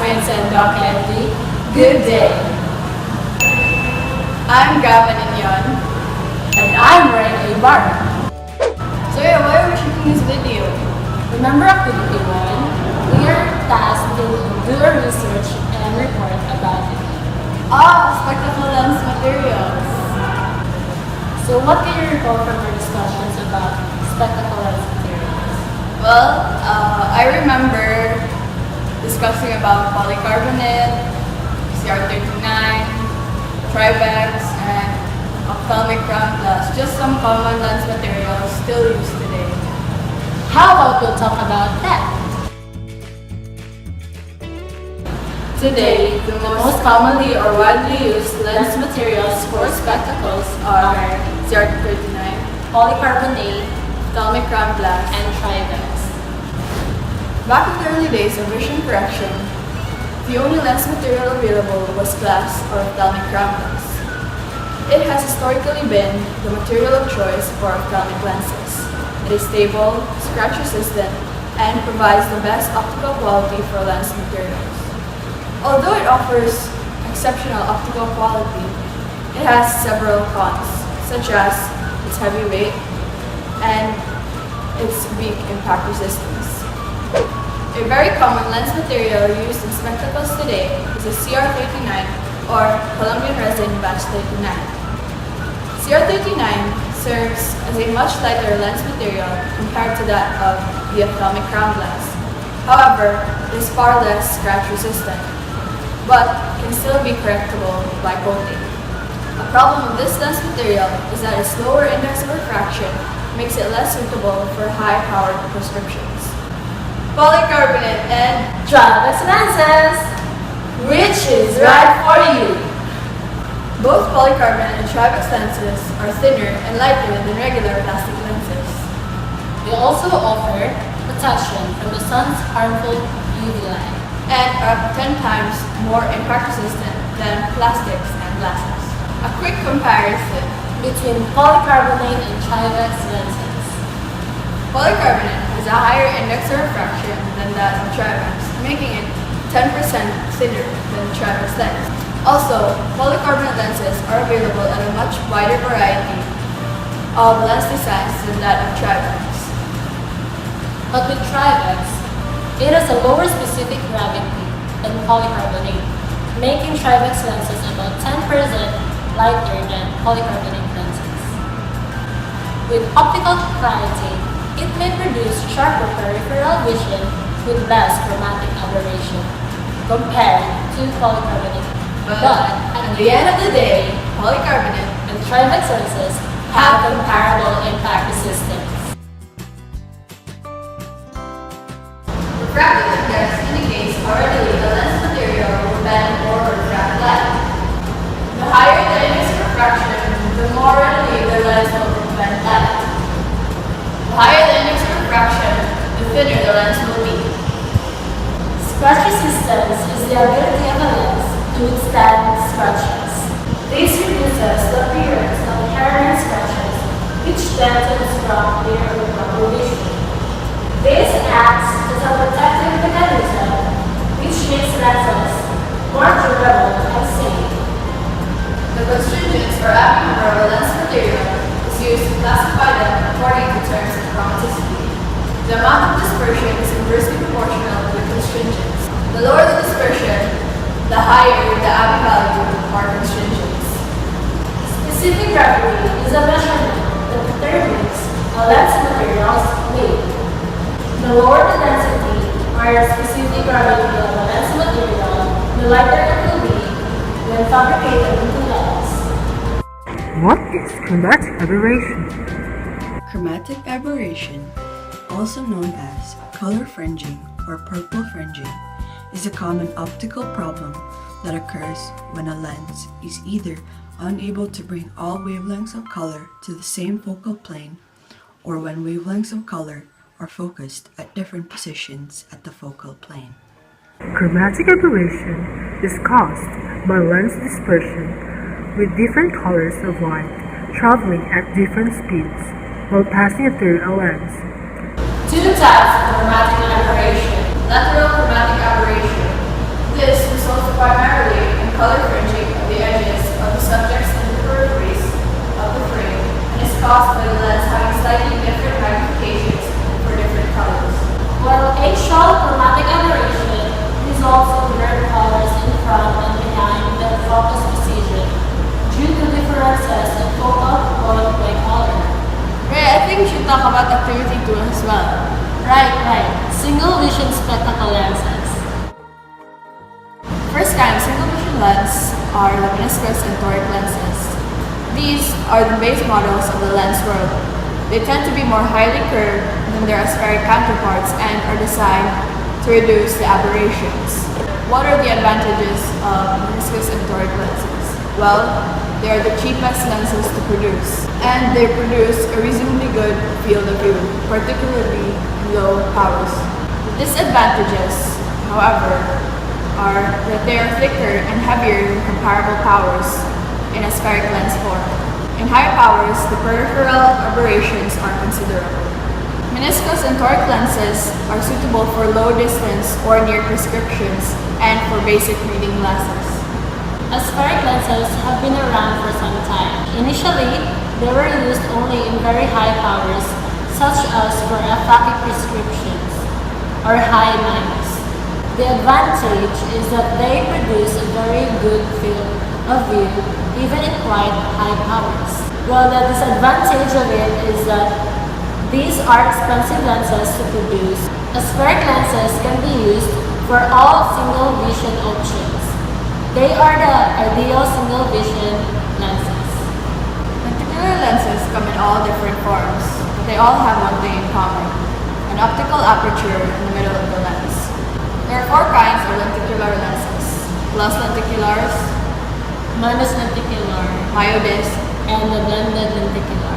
classmates and Dr.Candy. Good day. I'm Gavin and Yon. And I'm Rhea&Gab. So yeah, why are we shooting this video? Remember activity 1? We are tasked to do a research and report about it. Spectacle lens materials. So what can you recall from our discussions about spectacle lens materials? Well, I remember discussing about polycarbonate, CR39, Trivex, and ophthalmic crown glass, just some common lens materials still used today. How about we'll talk about that? Today, the most commonly or widely used lens materials for spectacles are CR39, Polycarbonate, ophthalmic crown glass, and Trivex. Back in the early days of vision correction, the only lens material available was glass or ophthalmic crown glass. It has historically been the material of choice for ophthalmic lenses. It is stable, scratch resistant, and provides the best optical quality for lens materials. Although it offers exceptional optical quality, it has several cons, such as its heavy weight and its weak impact resistance. A very common lens material used in spectacles today is a CR39 or Colombian resin batch 39. CR39 serves as a much lighter lens material compared to that of the ophthalmic crown glass. However, it is far less scratch resistant, but can still be correctable by coating. A problem with this lens material is that its lower index of refraction makes it less suitable for high-powered prescriptions. Polycarbonate and Trivex lenses, which is right for you. Both polycarbonate and Trivex lenses are thinner and lighter than regular plastic lenses. They also offer protection from the sun's harmful UV light And are up 10 times more impact resistant than plastics and glasses. A quick comparison. between polycarbonate and Trivex lenses. Polycarbonate has a higher index of refraction than that of Trivex, making it 10% thinner than the Trivex lens. Also, polycarbonate lenses are available at a much wider variety of lens designs than that of Trivex. But with Trivex, it has a lower specific gravity than polycarbonate, making Trivex lenses about 10% lighter than polycarbonate lenses. With optical clarity, it may produce sharper peripheral vision with less chromatic aberration compared to polycarbonate. But at the end of the day, polycarbonate and Trivex lenses have comparable impact resistance. refractive index indicates how readily the lens material will bend or refract light. The higher the index of refraction, the more readily the lens will bend light. The higher the index of refraction, the thinner the lens will be. Scratch resistance is the ability of a lens to withstand scratches. This reduces the appearance of inherent scratches, which tend to obstruct their proper vision. This acts as a protective mechanism, which makes lenses more durable and safe. The constituents or number of a lens material is used to classify them according to terms of chromaticity. The amount of dispersion is inversely proportional to the constituents. The lower the dispersion, the higher the Abbe value or constituents. Specific gravity is a measurement that determines a lens material's weight. The lower the density or specific gravity of a lens material, the lighter it will be when fabricated into lens. What is chromatic aberration? Chromatic aberration, also known as color fringing or purple fringing, is a common optical problem that occurs when a lens is either unable to bring all wavelengths of color to the same focal plane or when wavelengths of color are focused at different positions at the focal plane. Chromatic aberration is caused by lens dispersion with different colors of light traveling at different speeds while passing through a lens. Two types of chromatic aberration. Lateral chromatic aberration. This results primarily in color fringing of the edges of the subjects and the peripheries of the frame and is caused by the lens having slightly different magnifications for different colors. While axial chromatic aberration results in blurred colors in front and behind the focus precision due to differences in focal point by color. Ray, I think we should talk about activity 2 as well. Right. Single vision spectacle lenses. First kind of single vision lens are the meniscus and toric lenses. These are the base models of the lens world. They tend to be more highly curved than their aspheric counterparts and are designed to reduce the aberrations. What are the advantages of meniscus and toric lenses? Well, they are the cheapest lenses to produce, and they produce a reasonably good field of view, particularly in low powers. The disadvantages, however, are that they are thicker and heavier than comparable powers in aspheric lens form. In high powers, the peripheral aberrations are considerable. Meniscus and toric lenses are suitable for low distance or near prescriptions and for basic reading glasses. Aspheric lenses have been around for some time. Initially, they were used only in very high powers, such as for aphakic prescriptions or high minus. The advantage is that they produce a very good field of view even at quite high powers. While the disadvantage of it is that these are expensive lenses to produce. Aspheric lenses can be used for all single vision options. They are the ideal single vision lenses. Lenticular lenses come in all different forms, but they all have one thing in common: an optical aperture in the middle of the lens. There are 4 kinds of lenticular lenses: plus lenticulars, Minus lenticular myodisc. and the blended lenticular.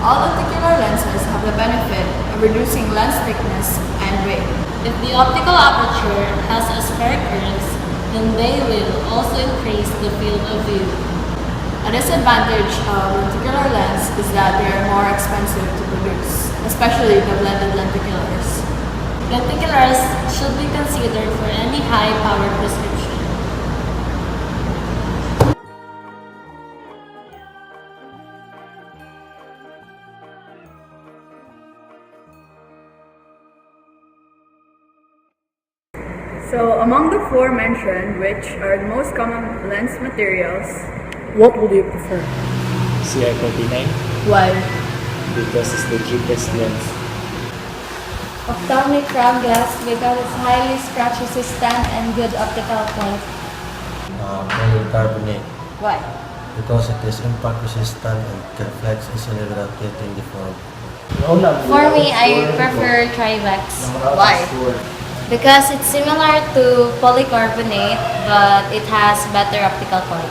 All lenticular lenses have the benefit of reducing lens thickness and weight. If the optical aperture has aspheric curves, then they will also increase the field of view. A disadvantage of lenticular lens is that they are more expensive to produce, especially the blended lenticulars. Lenticulars should be considered for any high-powered prescription. So, among the 4 mentioned, which are the most common lens materials? What would you prefer? CI49 Why? because it's the cheapest lens. Ophthalmic crown glass because it's highly scratch resistant and good optical point. Polycarbonate Why? because it is impact resistant and can flex easily without getting deformed. For me, I prefer Trivex. Why? Because it's similar to polycarbonate but it has better optical point.